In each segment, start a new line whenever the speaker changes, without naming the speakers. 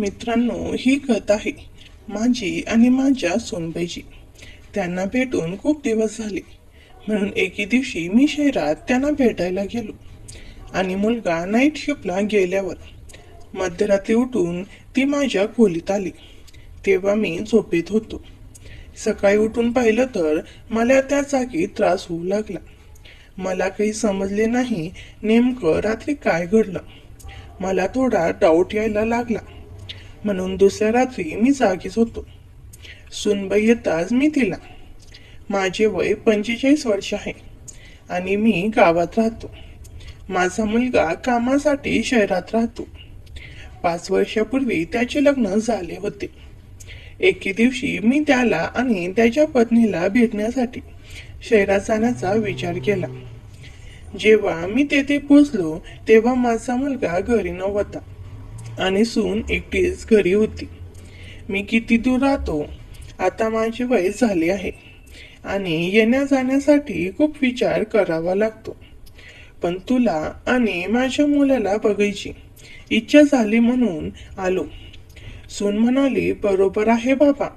मित्रांनो, ही कथा आहे माझी आणि माझ्या सोनबाईची. त्यांना भेटून खूप दिवस झाले, म्हणून एके दिवशी मी शहरात त्यांना भेटायला गेलो. आणि मुलगा नाईट शिफ्टला गेल्यावर मध्यरात्री उठून ती माझ्या खोलीत आली. तेव्हा मी झोपेत होतो. सकाळी उठून पाहिलं तर मला त्या जागी त्रास होऊ लागला. मला काही समजले नाही नेमकं रात्री काय घडलं. मला थोडा डाऊट यायला लागला, म्हणून दुसऱ्या रात्री मी जागीच होतो. सुनबाई येताच मी तिला, माझे वय 45 वर्ष आहे आणि मी गावात राहतो. माझा मुलगा कामासाठी शहरात राहतो. 5 वर्षापूर्वी त्याचे लग्न झाले होते. एके दिवशी मी त्याला आणि त्याच्या पत्नीला भेटण्यासाठी शहरात जाण्याचा विचार केला. जेव्हा मी तेथे पोचलो तेव्हा माझा मुलगा घरी नव्हता आणि सून एकटीच घरी होती. मी किती दूर राहतो, आता माझे वय झाले आहे आणि येण्या जाण्यासाठी खूप विचार करावा लागतो. पण तुला आणि माझ्या मुलाला बघायची इच्छा झाली म्हणून आलो. सून म्हणाली, बरोबर आहे बाबा,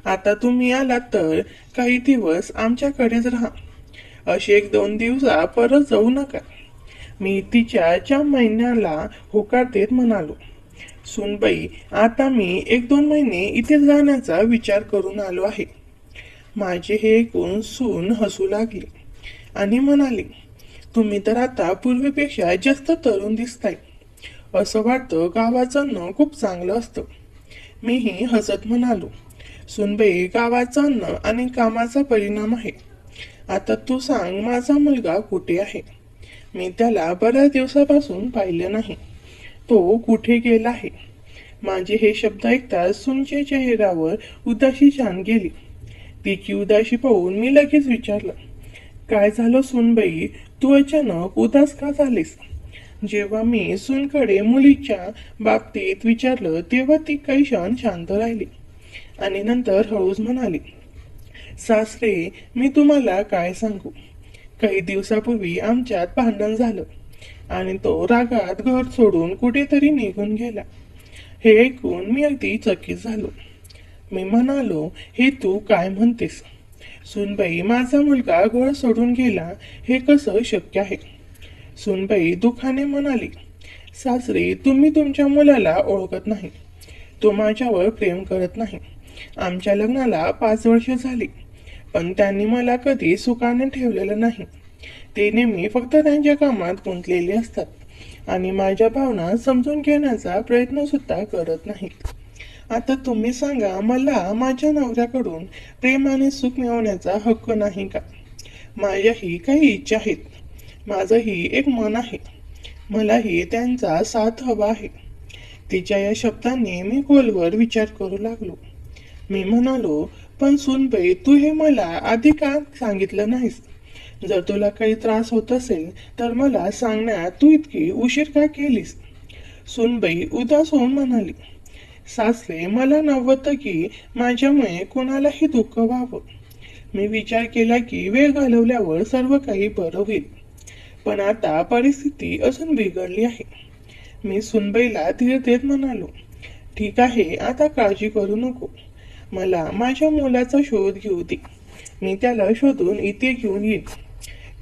आता तुम्ही आलात तर काही दिवस आमच्याकडेच राहा. असे 1-2 दिवसा परत जाऊ नका. मी तिच्या महिन्याला होकार देत म्हणालो. सुनबाई, आता मी 1-2 महिने इथे जाण्याचा विचार करून आलो आहे. माझे हे ऐकून सून हसू लागली आणि म्हणाली, तुम्ही तर आता पूर्वीपेक्षा जास्त तरुण दिसताय. असं वाटतं गावाचं अन्न खूप चांगलं असतं. मीही हसत म्हणालो, सुनबाई, गावाचं अन्न आणि कामाचा परिणाम आहे. आता तू सांग, माझा मुलगा कुठे आहे? मी त्याला बऱ्याच दिवसापासून पाहिले नाही. तो कुठे गेला आहे? माझे हे शब्द ऐकताच सुनच्या चेहऱ्यावर उदासी छान गेली. तिची उदासी पाहून मी लगेच विचारलं, काय झालं सुनबाई, तू अचानक उदास का झालीस? जेव्हा मी सूनकडे मुलीच्या बाबतीत विचारलं तेव्हा ती काही क्षण शांत राहिली आणि नंतर हळूच म्हणाली, सासरे, मी तुम्हाला काय सांगू, काही दिवसापूर्वी आमच्यात भांडण झालं आणि तो रागात घर सोडून कुठेतरी निघून गेला. हे ऐकून मी अगदी चकित झालो. मी म्हणालो, हे तू काय म्हणतेस? सुनबाई, माझा मुलगा घर सोडून गेला हे कसं शक्य आहे? सुनबाई दुःखाने म्हणाली, सासरे, तुम्ही तुमच्या मुलाला ओळखत नाही. तो माझ्यावर प्रेम करत नाही. आमच्या लग्नाला 5 वर्ष झाली, पण त्यांनी मला कधी सुखाने ठेवलेलं नाही. ते नेहमी फक्त त्यांच्या कामात गुंतलेले असतात आणि माझ्या भावना समजून घेण्याचा प्रयत्न सुद्धा करत नाहीत. आता तुम्ही सांगा, मला माझ्या नवऱ्याकडून प्रेमाने सुख मिळवण्याचा हक्क नाही का? माझ्याही काही इच्छा आहेत. माझंही एक मन आहे. मलाही त्यांचा साथ हवा आहे. तिच्या या शब्दांनी मी खोलवर विचार करू लागलो. मी म्हणालो, पण सुनबाई, तू हे मला आधी का सांगितलं नाहीस? जर तुला काही त्रास होत असेल तर मला सांगण्यात तू इतकी उशीर का केलीस? सुनबाई उदास होऊन म्हणाली, सासरे, मला नव्हतं की माझ्यामुळे कोणालाही दुःख व्हावं. मी विचार केला की वेळ घालवल्यावर सर्व काही बरं होईल, पण आता परिस्थिती अजून बिघडली आहे. मी सुनबाईला धीर देत म्हणालो, ठीक आहे, आता काळजी करू नको. मला माझ्या मुलाचा शोध घेऊ दे. मी त्याला शोधून इथे घेऊन येईन.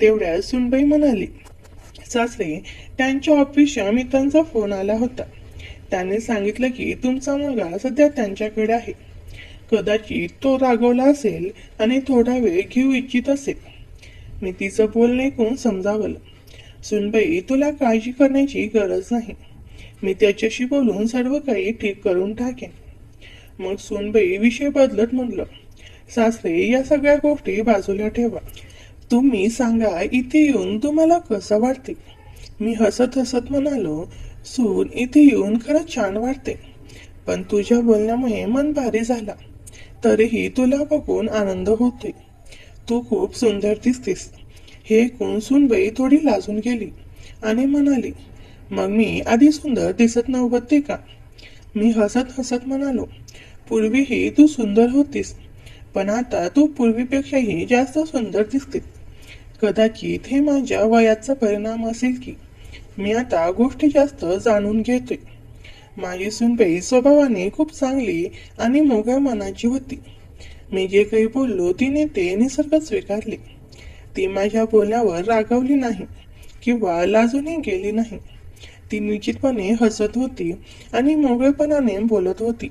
तेवढ्यात सुनबाई म्हणाली, सासरे, त्यांच्या ऑफिसच्या मित्रांचा फोन आला होता. त्याने सांगितलं की तुमचा मुलगा सध्या त्यांच्याकडे आहे. कदाचित तो रागवला असेल आणि थोडा वेळ घेऊ इच्छित असेल. मी तिचं बोलणं ऐकून समजावलं, सुनबाई, तुला काळजी करण्याची गरज नाही. मी त्याच्याशी बोलून सर्व काही ठीक करून टाकेन. मग सुनबाई विषय बदलत म्हटलं, सासरे, या सगळ्या गोष्टी बाजूला ठेवा. तुम्ही सांगा, इथे येऊन तुम्हाला कसं वाटते? मी हसत हसत म्हणालो, सून, इथे येऊन खरंच छान वाटते, पण तुझ्या बोलण्यामुळे मन भारी झाला. तरीही तुला बघून आनंद होतोय. तू खूप सुंदर दिसतेस. हे ऐकून सुनबाई थोडी लाजून गेली आणि म्हणाली, मग मी आधी सुंदर दिसत नव्हते का? मी हसत हसत म्हणालो, पूर्वीही तू सुंदर होतीस, पण आता तू पूर्वीपेक्षाही जास्त सुंदर दिसतेस. कदाचित हे माझ्या वयाचा परिणाम असेल की मी आता गोष्टी जास्त जाणून घेतोय. माझी सुनबाई स्वभावाने खूप चांगली आणि मोकळ्या मनाची होती. मी जे काही बोललो तिने ते निसर्ग स्वीकारले. ती माझ्या बोलण्यावर रागावली नाही किंवा लाजूनही गेली नाही. ती निश्चितपणे हसत होती आणि मोकळेपणाने बोलत होती.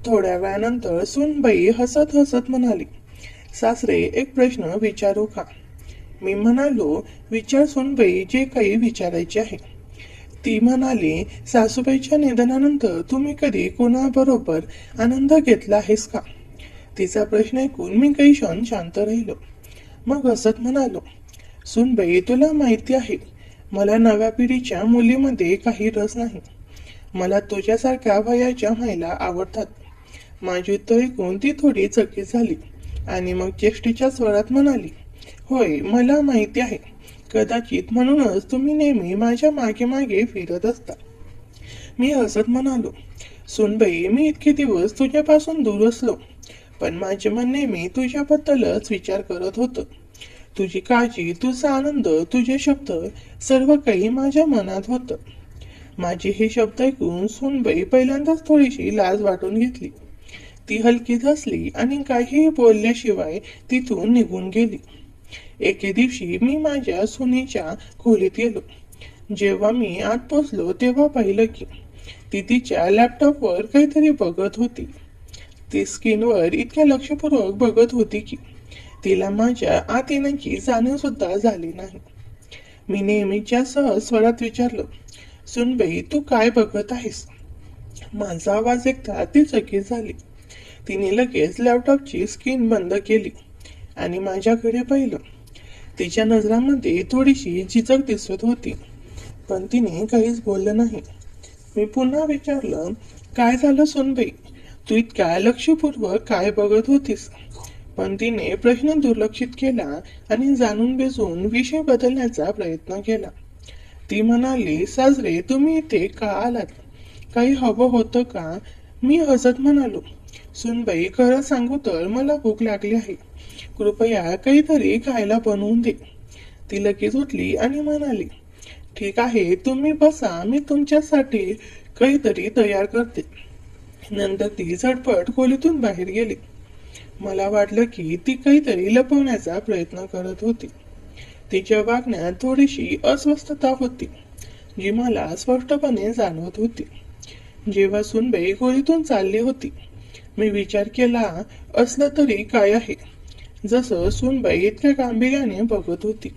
थोड्या वेळानंतर सुनबाई हसत हसत म्हणाली, सासरे, एक प्रश्न विचारू का? मी म्हणालो, विचार सुनबाई, जे काही विचारायचे आहे. ती म्हणाली, सासूबाईच्या निधनानंतर तुम्ही कधी कोणाबरोबर आनंद घेतला आहेस का? तिचा प्रश्न ऐकून मी काही क्षण शांत राहिलो. मग हसत म्हणालो, सुनबाई, तुला माहिती आहे, मला नव्या पिढीच्या मुलीमध्ये काही रस नाही. मला तुझ्यासारख्या वयाच्या महिला आवडतात. माझी उत्तर ऐकून ती थोडी चकित झाली आणि मग चेष्टेच्या स्वरात म्हणाली, होय, मला माहिती आहे. कदाचित म्हणूनच तुम्ही नेहमी माझ्या मागे मागे फिरत असता. मी हसत म्हणालो, सुनबाई, मी इतके दिवस तुझ्यापासून दूर असलो, पण माझे मन नेहमी तुझ्याबद्दलच विचार करत होतं. तुझी काळजी, तुझा आनंद, तुझे शब्द, सर्व काही माझ्या मनात होतं. माझे हे शब्द ऐकून सुनबाई पहिल्यांदाच थोडीशी लाज वाटून घेतली. ती हलकी हसली आणि काही बोलल्याशिवाय तिथून निघून गेली. एके दिवशी मी माझ्या सुनेच्या खोलीत गेलो. जेव्हा मी आत पोचलो तेव्हा पाहिलं की ती तिच्या लॅपटॉपवर काहीतरी बघत होती. ती स्क्रीनवर इतक्या लक्षपूर्वक बघत होती की तिला माझ्या आत येण्याची जाणीव सुद्धा झाली नाही. मी नेहमीच्या सहज स्वरात विचारलं, सुनबाई, तू काय बघत आहेस? माझा आवाज ऐकता ती चकित झाली. तिने लगेच लॅपटॉपची स्क्रीन बंद केली आणि माझ्याकडे पाहिलं. तिच्या नजरांमध्ये थोडीशी झिजक दिसत होती, पण तिने काहीच बोललं नाही. मी पुन्हा विचारलं, काय झालं सुनबाई? तू इतक्या लक्षपूर्वक काय बघत होतीस? पण तिने प्रश्न दुर्लक्षित केला आणि जाणून बेजून विषय बदलण्याचा प्रयत्न केला. ती म्हणाली, सासरे, तुम्ही इथे का आलात? काही हवं होतं का? मी हसत म्हणालो, सुनबाई, खरं सांगू तर मला भूक लागली आहे. कृपया काहीतरी खायला बनवून दे. ती लगेच उठली आणि म्हणाली, ठीक आहे, तुम्ही बसा, मी तुमच्यासाठी काहीतरी तयार करते. नंतर ती झटपट खोलीतून बाहेर गेली. मला वाटलं की ती काहीतरी लपवण्याचा प्रयत्न करत होती. तिच्या वागण्यात थोडीशी अस्वस्थता होती, जी मला स्पष्टपणे जाणवत होती. जेव्हा सुनबाई खोलीतून चालली होती, मी विचार केला, असलं तरी काय आहे. जसं सुनबाई इतक्या गांभीर्याने बघत होती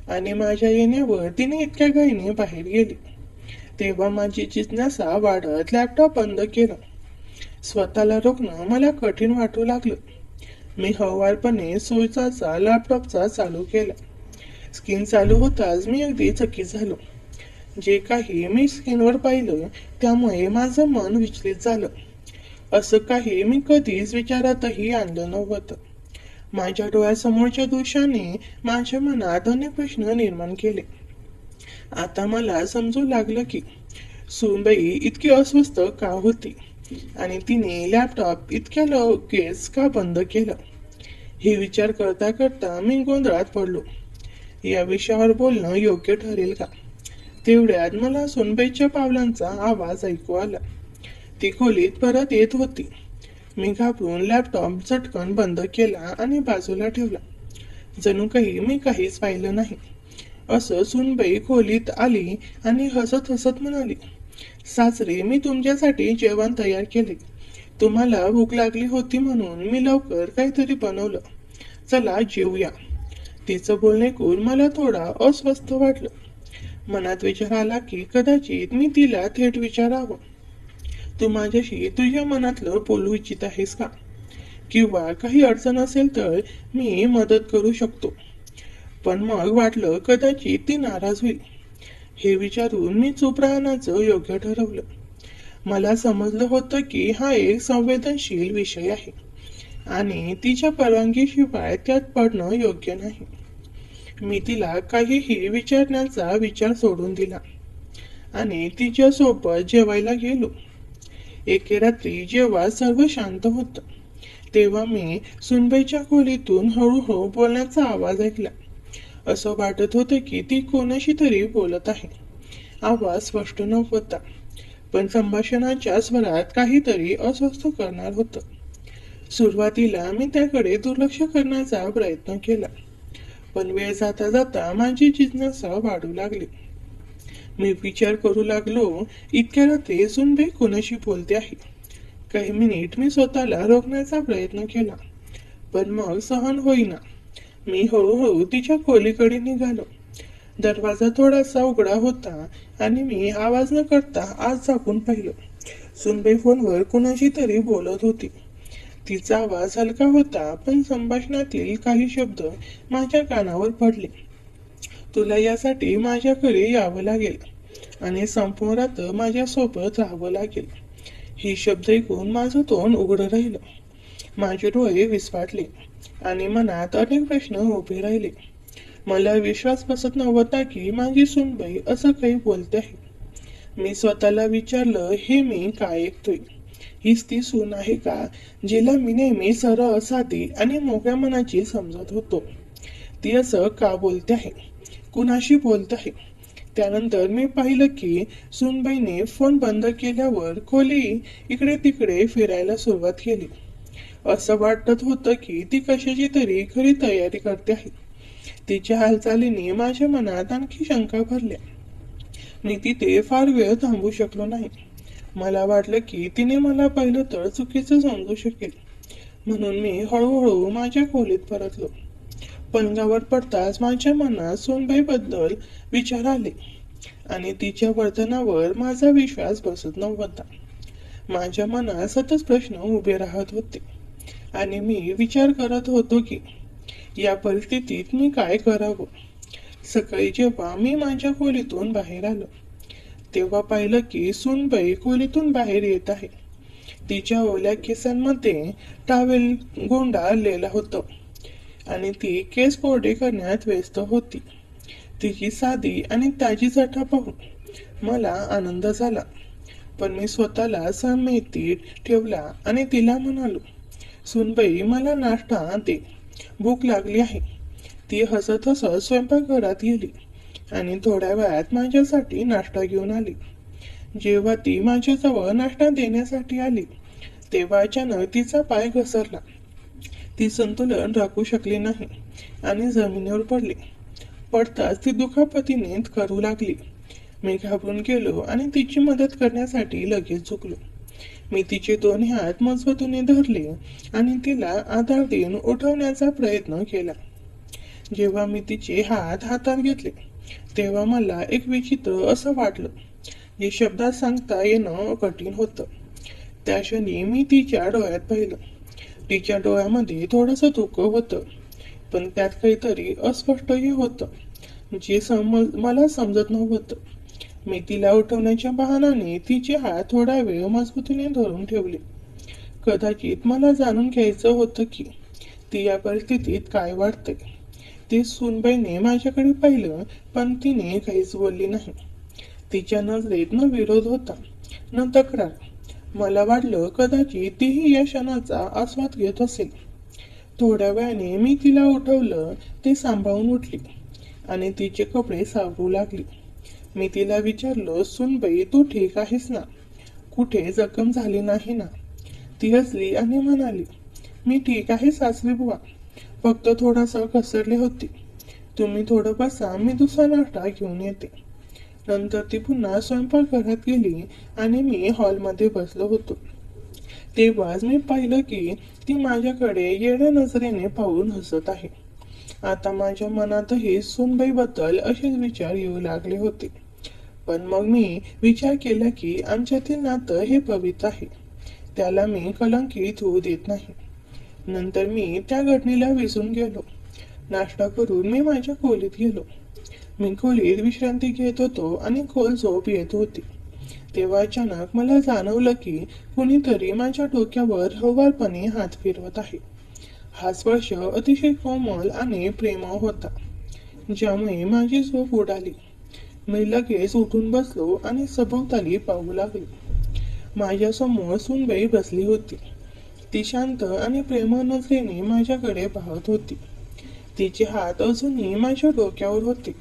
आणि माझ्या येण्यावर तिने इतक्या घाईने बाहेर गेली. तेव्हा माझी जिज्ञासा वाढत लॅपटॉप बंद केलं. स्वतःला रोखणं मला कठीण वाटू लागलं. मी हळुवारपणे सोयीचा लॅपटॉपचा चालू केला. स्क्रीन चालू होताच मी अगदी चकित झालो. जे काही मी स्क्रीनवर पाहिलं त्यामुळे माझं मन विचलित झालं. असं काही मी कधीच विचारातही आणलं नव्हतं. माझ्या डोळ्यासमोरच्या दृश्याने माझ्या मनात अनेक प्रश्न निर्माण केले. आता मला समजू लागलं की सुनबाई इतकी अस्वस्थ का होती आणि तिने लॅपटॉप इतक्या लगेच का बंद केलं. हे विचार करता करता मी गोंधळात पडलो. या विषयावर बोलणं योग्य ठरेल का? तेवढ्यात मला सुनबाईच्या पावलांचा आवाज ऐकू आला. ती खोलीत परत येत होती. मी घाबरून लॅपटॉप झटकन बंद केला आणि बाजूला ठेवला. जणू काही मी काहीच पाहिलं नाही. असं सुनबाई खोलीत आली आणि हसत हसत म्हणाली, सासरे, मी तुमच्यासाठी जेवण तयार केले. तुम्हाला भूक लागली होती म्हणून मी लवकर काहीतरी बनवलं. चला जेवूया. तिचं बोलणे ऐकून मला थोडा अस्वस्थ वाटलं. मनात विचार आला की कदाचित मी तिला थेट विचारावं, तू माझ्याशी तुझ्या मनातलं बोलू इच्छित आहेस का? किंवा काही अडचण असेल तर मी मदत करू शकतो. पण मग वाटलं कदाचित ती नाराज होईल. हे विचारून मी चूप राहण्याचं योग्य ठरवलं. मला समजलं होतं की हा एक संवेदनशील विषय आहे आणि तिच्या परवानगीशिवाय त्यात पडणं योग्य नाही. मी तिला काहीही विचारण्याचा विचार सोडून दिला आणि तिच्यासोबत जेवायला गेलो. एके रात्री जेव्हा सर्व शांत होतं तेव्हा मी सुनबाईच्या खोलीतून हळूहळू बोलण्याचा आवाज ऐकला. असं वाटत होतं की ती कोणाशी तरी बोलत आहे. आवाज स्पष्ट नव्हता, पण संभाषणाच्या स्वरात काहीतरी अस्वस्थ करणार होतं. सुरुवातीला मी त्याकडे दुर्लक्ष करण्याचा प्रयत्न केला, पण वेळ जाता जाता माझी जिज्ञासा वाढू लागली. मी विचार करू लागलो, इतक्या रात्री सुनबाई कोणाशी बोलते आहे. काही मिनिट मी स्वतःला रोखण्याचा प्रयत्न केला, पण मग सहन होईना. मी हळूहळू तिच्या खोलीकडे निघालो. दरवाजा थोडासा उघडा होता आणि मी आवाज न करता आत झाकून पाहिलं. सुनबाई फोनवर कुणाशी तरी बोलत होती. तिचा आवाज हलका होता, पण संभाषणातील काही शब्द माझ्या कानावर पडले. तुला यासाठी माझ्याकडे यावं लागेल आणि संपूर्ण रात्र माझ्यासोबत राहावं लागेल. ही शब्द ऐकून माझं तोंड उघडं राहिलं. माझे डोळे विस्फारले आणि मनात अनेक प्रश्न उभे राहिले. मला विश्वास बसत नव्हता की माझी सुनबाई असं काही बोलते आहे. मी स्वतःला विचारलं, हे मी काय ऐकतोय? हीच ती सून आहे का जिला मी नेहमी सरळ, साधी आणि मोकळ्या मनाची समजत होतो? ती असं का बोलते आहे? कुणाशी बोलत आहे? त्यानंतर मी पाहिलं की सुनबाईने फोन बंद केल्यावर खोली इकडे तिकडे फिरायला सुरुवात केली. असं वाटत होतं की ती कशाची तरी खरी तयारी करते आहे. तिच्या हालचालीने माझ्या मनात आणखी शंका भरल्या. मी तिथे फार वेळ थांबू शकलो नाही. मला वाटलं की तिने मला पाहिलं तर चुकीचं समजू शकेल, म्हणून मी हळूहळू माझ्या खोलीत परतलो. पलंगावर पडताच माझ्या मनात सोनबाईबद्दल विचार आले आणि तिच्या वर्तनावर माझा विश्वास बसत नव्हता. माझ्या मनात सतत प्रश्न उभे राहत होते आणि मी विचार करत होतो की या परिस्थितीत मी काय करावं. सकाळी जेव्हा मी माझ्या खोलीतून बाहेर आलो तेव्हा पाहिलं की सुनबाई खोलीतून बाहेर येत आहे. तिच्या ओल्या केसांमध्ये टावेल गोंडाळलेला होता आणि ती केस कोरडे करण्यात व्यस्त होती. तिची साधी आणि ताजी जटा पाहून मला आनंद झाला, पण मी स्वतःला संयमित ठेवला आणि तिला म्हणालो, सुनबाई मला नाश्ता दे, भूक लागली आहे. ती हसत हसत स्वयंपाकघरात गेली आणि थोड्या वेळात माझ्यासाठी नाश्ता घेऊन आली. जेव्हा ती माझ्याजवळ नाश्ता देण्यासाठी आली तेव्हा अचानक तिचा पाय घसरला. ती संतुलन राखू शकली नाही आणि जमिनीवर पडली. पडताच ती दुखापतीने करू लागली. मी घाबरून गेलो आणि तिची मदत करण्यासाठी लगेच झुकलो. मी तिचे दोन्ही हात मजबूतीने धरले आणि तिला आधार देऊन उठवण्याचा प्रयत्न केला. जेव्हा मी तिचे हात हातात घेतले तेव्हा मला एक विचित्र असं वाटलं, जे शब्दात सांगता येणं कठीण होतं. त्या क्षणी मी तिच्या डोळ्यात पाहिलं. तिच्या डोळ्यामध्ये थोडंसं दुःख होतं, पण त्यात काहीतरी अस्पष्टही होतं, जे मला समजत नव्हतं. मी तिला उठवण्याच्या बहाण्याने तिचे हात थोडा वेळ मजबूतीने धरून ठेवले. कदाचित मला जाणून घ्यायचं होतं की ती या परिस्थितीत काय वाटते. ती सुनबाईने माझ्याकडे पाहिलं, पण तिने काहीच बोलली नाही. तिच्या नजरेत न विरोध होता न तक्रार. मला वाटलं कदाचित तीही या क्षणाचा आस्वाद घेत असेल. थोड्या वेळाने मी तिला उठवलं. ती सांभाळून उठली आणि तिचे कपडे सावरू लागली. मी तिला विचारलं, सुनबाई तू ठीक आहेस ना? कुठे जखम झाली नाही ना? ती हसली आणि म्हणाली, मी ठीक आहे सासरी बुवा, फक्त थोडासा घसरले होते. तुम्ही थोडं बसा, मी दुसरा नाश्ता घेऊन येते. नंतर ती पुन्हा स्वयंपाकघरात गेली आणि मी हॉलमध्ये बसलो होतो. तेव्हाच मी पाहिलं की ती माझ्याकडे येड्या नजरेने पाहून हसत आहे. आता माझ्या मनातही सुनबाईबद्दल असेच विचार येऊ लागले होते. पण मग मी विचार केला की आमच्यातील नातं हे पवित्र आहे, त्याला मी कलंकित होऊ देत नाही. नंतर मी त्या घटनेला विसरून गेलो. नाश्ता करून मी माझ्या खोलीत गेलो. मी खोलीत विश्रांती घेत होतो आणि खोल झोप येत होती. तेव्हा अचानक मला जाणवलं की कुणीतरी माझ्या डोक्यावर हळुवारपणे हात फिरवत आहे. हा स्पर्श अतिशय कोमल आणि प्रेमळ होता, ज्यामुळे माझी झोप उडाली. मी लगेच उठून बसलो आणि सभोवताली पाहू लागलो. माझ्यासमोर सुनबाई बसली होती. ती शांत आणि प्रेमळ नजरेने माझ्याकडे पाहत होती. तिचे हात अजूनही माझ्या डोक्यावर होते.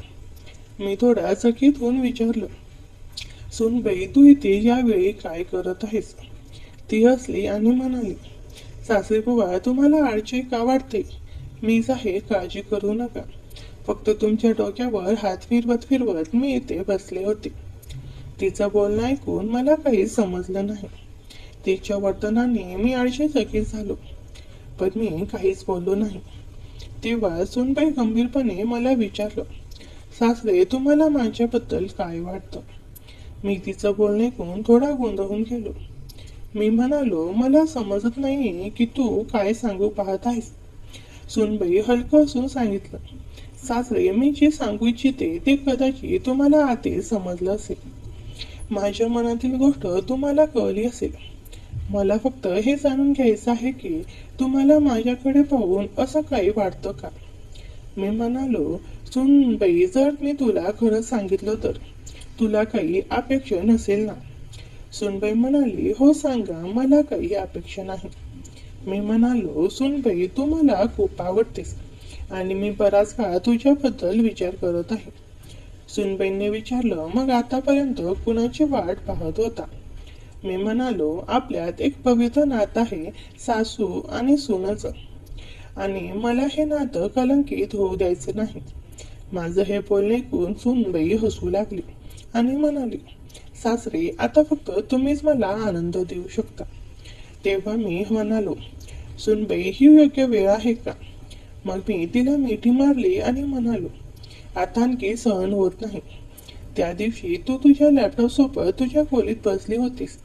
मी थोडा चकित होऊन विचारलं, सुनबाई, तू इथे यावेळी काय करत आहेस? ती हसली आणि म्हणाली, सासरे बुवा, तुम्हाला आळशी का वाटते? मीच आहे, काळजी करू नका. फक्त तुमच्या डोक्यावर हात फिरवत फिरवत मी इथे बसले होते. तिचं बोलणं ऐकून मला काही समजलं नाही. तिच्या वर्तनाने मी आळशीचकित झालो, पण मी काहीच बोललो नाही. तेव्हा सुनबाई गंभीरपणे मला विचारलं, सासरे, तुम्हाला माझ्याबद्दल काय वाटतं? मी तिचं बोलणं ऐकून थोडा गोंधळून गेलो. मी म्हणालो, मला समजत नाही की तू काय सांगू पाहत आहेस. सुनबाई हलकं हसून सांगितलं, सासरे, मी जे सांगू इच्छिते ते कदाचित तुम्हाला आधीच समजलं असेल. माझ्या मनातील गोष्ट तुम्हाला कळली असेल. मला फक्त हे जाणून घ्यायचं आहे की तुम्हाला माझ्याकडे पाहून असं काही वाटतं का? मी म्हणालो, सुनबाई, जर मी तुला खरं सांगितलं तर तुला काही अपेक्षा नसेल ना? सुनबाई म्हणाली, हो सांगा, मला काही अपेक्षा नाही. मी म्हणालो, सुनबाई, तू मला खूप आवडतेस आणि मी बराच काळ तुझ्याबद्दल विचार करत आहे. सुनबाईंनी विचारलं, मग आतापर्यंत कुणाची वाट पाहत होता? मी म्हणालो, आपल्यात एक पवित्र नातं आहे, सासू आणि सुनचं, आणि मला हे नातं कलंकित होऊ द्यायचं नाही. माझं हे बोलणे ऐकून सुनबाई हसू लागली आणि म्हणाली, सासरे, आता फक्त तुम्हीच मला आनंद देऊ शकता. तेव्हा मी म्हणालो, सुनबाई, ही योग्य वेळ आहे का? मग मी तिला मिठी मारली आणि म्हणालो, आता आणखी सहन होत नाही. त्या दिवशी तू तुझ्या लॅपटॉप सोबत तुझ्या खोलीत बसली होतीस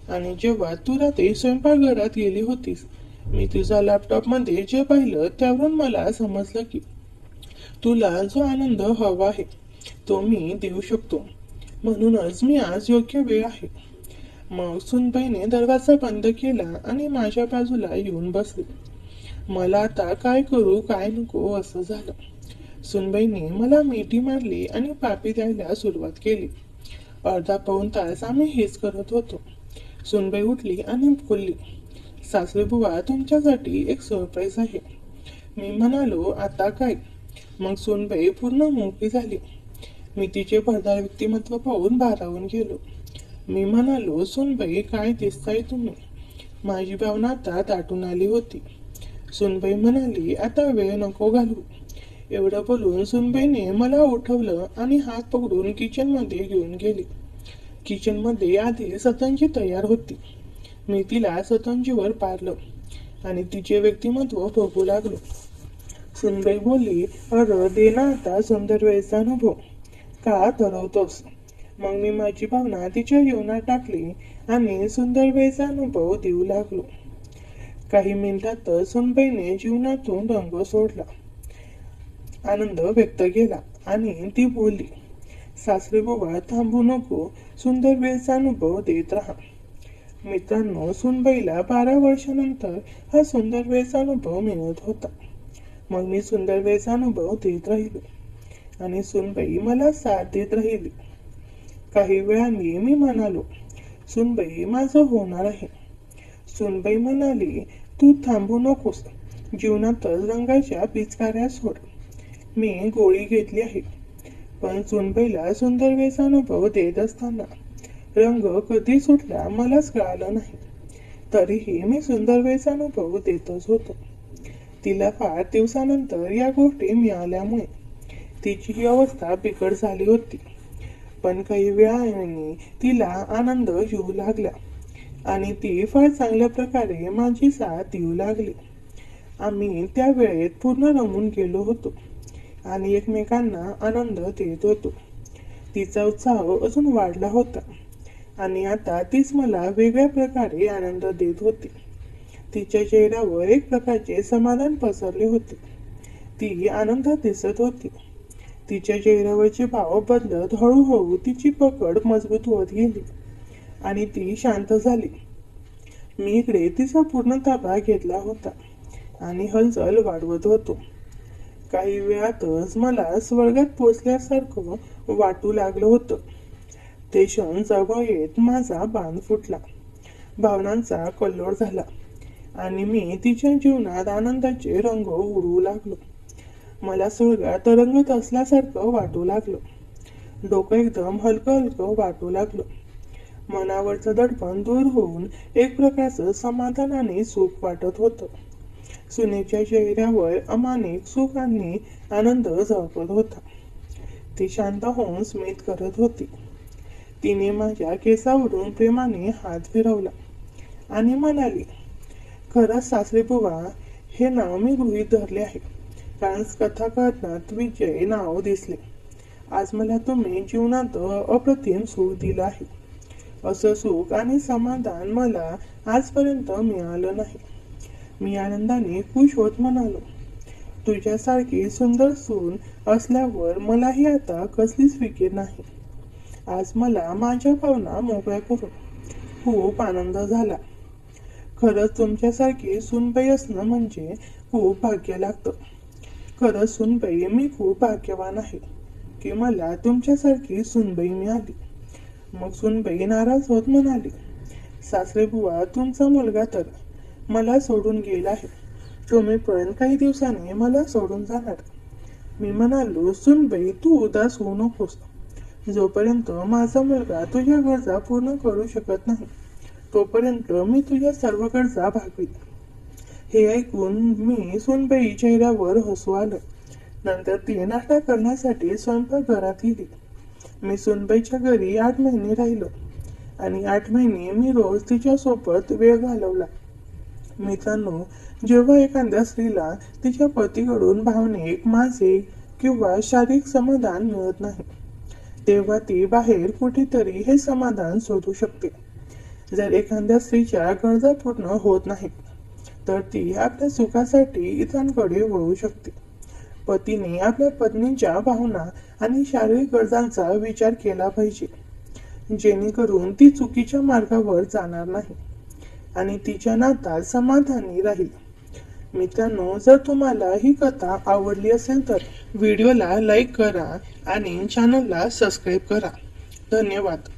आणि जेव्हा तू रात्री स्वयंपाकघरात गेली होतीस, मी तुझ्या लॅपटॉपमध्ये जे पाहिलं त्यावरून मला समजलं की तुला जो आनंद हवा आहे तो मी देऊ शकतो. म्हणूनच मी आज योग्य वेळ आहे. मग सुनबाईने दरवाजा बंद केला आणि माझ्या बाजूला येऊन बसली. मला आता काय करू काय नको असं झालं. सुनबाईने मला मिठी मारली आणि पापी द्यायला सुरुवात केली. अर्धा पाऊण तास आम्ही हेच करत होतो. सुनबाई उठली आणि बोलली, सासरे बुवा, तुमच्यासाठी एक सरप्राईज आहे. मी म्हणालो, आता काय? मग सुनबाई पूर्ण मोकळी झाली. मी तिचे भरदार व्यक्तिमत्व पाहून भारावून गेलो. मी म्हणालो, सुनबाई, काय दिसताय तुम्ही? माझी भावना आता दाटून आली होती. सुनबाई म्हणाली, आता वेळ नको घालू. एवढं बोलून सुनबाईने मला उठवलं आणि हात पकडून किचनमध्ये घेऊन गेली. किचनमध्ये आधी सतंजी तयार होती. मी तिला सतंजीवर पारलं आणि तिचे व्यक्तिमत्व बघू लागलो. सुनबाई बोलली, अरे दे ना आता सुंदर वेळचा अनुभव. का ठरवतोस? मग मी माझी भावना तिच्या जीवनात टाकली आणि सुंदर वेळचा अनुभव देऊ लागलो. काही मिनिटातच सुनबाईने जीवनातून रंग सोडला, आनंद व्यक्त केला आणि ती बोलली, सासरे बुवा, थांबू नको, सुंदर वेळचा अनुभव देत राहा. मित्रांनो, सुनबाईला 12 वर्षानंतर हा सुंदर वेळचा अनुभव मिळत होता. मग मी सुंदर वेळचा अनुभव देत राहिलो आणि सुनबाई मला साथ देत राहिली. काही वेळाने मी म्हणालो, सुनबाई, माझं होणार आहे. सुनबाई म्हणाली, तू थांबू नकोस, जीवनातच रंगाच्या पिचकाऱ्या सोड. मी गोळी घेतली आहे. पण सुनबाईला सुंदर वेळचा अनुभव देत असताना रंग कधी सुटला मलाच कळालं नाही. तरीही मी सुंदर वेळचा अनुभव देतच होतो. तिला फार दिवसानंतर या गोष्टी मिळाल्यामुळे तिची ही अवस्था बिकट झाली होती. पण काही वेळाने तिला आनंद येऊ लागला आणि ती फार चांगल्या प्रकारे माझी साथ देऊ लागली. आम्ही त्या वेळेत पूर्ण रमून गेलो होतो आणि एकमेकांना आनंद देत होतो. तिचा उत्साह अजून वाढला होता आणि आता तीच मला वेगळ्या प्रकारे आनंद देत होती. तिच्या चेहऱ्यावर एक प्रकारचे समाधान पसरले होते. ती आनंदात दिसत होती. तिच्या चेहऱ्यावरचे भाव बदलत हळूहळू तिची पकड मजबूत होत गेली आणि ती शांत झाली. मी इकडे तिचा पूर्ण ताबा घेतला होता आणि हालचाल वाढवत होतो. काही वेळातच मला स्वर्गात पोचल्यासारखं वाटू लागलं होतं. ते क्षण जवळ येत माझा बांध फुटला, भावनांचा कल्लोळ झाला आणि मी तिच्या जीवनात आनंदाचे रंग उडवू लागलो. मला स्वर्गात तरंगत असल्यासारखं वाटू लागलं. डोकं एकदम हलकं हलकं वाटू लागलं. मनावरचं दडपण दूर होऊन एक प्रकारचं समाधान आणि सुख वाटत होतं. सुनेच्या चेहऱ्यावर अमानिक सुख आणि आनंद झळकत होता. ती शांत होऊन स्मित करत होती. तिने माझ्या केसावरून प्रेमाने हात फिरवला आणि म्हणाली, खरंच सासरे बुवा, हे नाव मी गृहीत धरले आहे, कारण कथाकथनात विजय नाव दिसले. आज मला तुम्ही जीवनात अप्रतिम सुख दिलं आहे. असं सुख आणि समाधान मला आजपर्यंत मिळालं नाही. मी आनंदाने खुश होत म्हणालो, तुझ्यासारखी सुंदर सून असल्यावर मलाही आता कसलीच फिकीर नाही. आज मला माझ्या भावना मोकळ्या करून खूप आनंद झाला. खरंच तुमच्यासारखी सूनबाई असणं म्हणजे खूप भाग्य लागतं. खरंच सूनबाई, मी खूप भाग्यवान आहे की मला तुमच्यासारखी सूनबाई मिळाली. मग सूनबाई नाराज होत म्हणाली, सासरे बुवा, तुमचा मुलगा तर मला सोडून गेला आहे. तुम्ही पण काही दिवसांनी मला सोडून जाणार. मी म्हणालो, सूनबाई, तू उदास होऊ नकोस. जोपर्यंत माझा मुलगा तुझ्या गरजा पूर्ण करू शकत नाही तोपर्यंत मी तुझ्या सर्व गरजा भागवीन. हे ऐकून मी सूनबाई चेहऱ्यावर हसू आलं. नंतर ती नाश्ता करण्यासाठी स्वयंपाकघरात गेली. मी सूनबाईच्या घरी 8 महिने राहिलो आणि 8 महिने मी रोज तिच्यासोबत वेळ घालवला. मित्रांनो, जेव्हा एखाद्या स्त्रीला तिच्या पतीकडून भावनिक, मानसिक किंवा शारीरिक समाधान मिळत नाही, तेव्हा ती बाहेर कुठेतरी हे समाधान शोधू शकते. जर एखाद्या स्त्रीच्या गरजा पूर्ण होत नाहीत, तर ती आपल्या सुखासाठी इतरांकडे वळू शकते. पतीने आपल्या पत्नीच्या भावना आणि शारीरिक गरजांचा विचार केला पाहिजे, जेणेकरून ती चुकीच्या मार्गावर जाणार नाही आणि तिच्या नातात समाधानी राहील. मित्रांनो, जर तुम्हाला ही कथा आवडली असेल तर व्हिडिओला लाईक करा आणि चॅनलला सबस्क्राईब करा. धन्यवाद.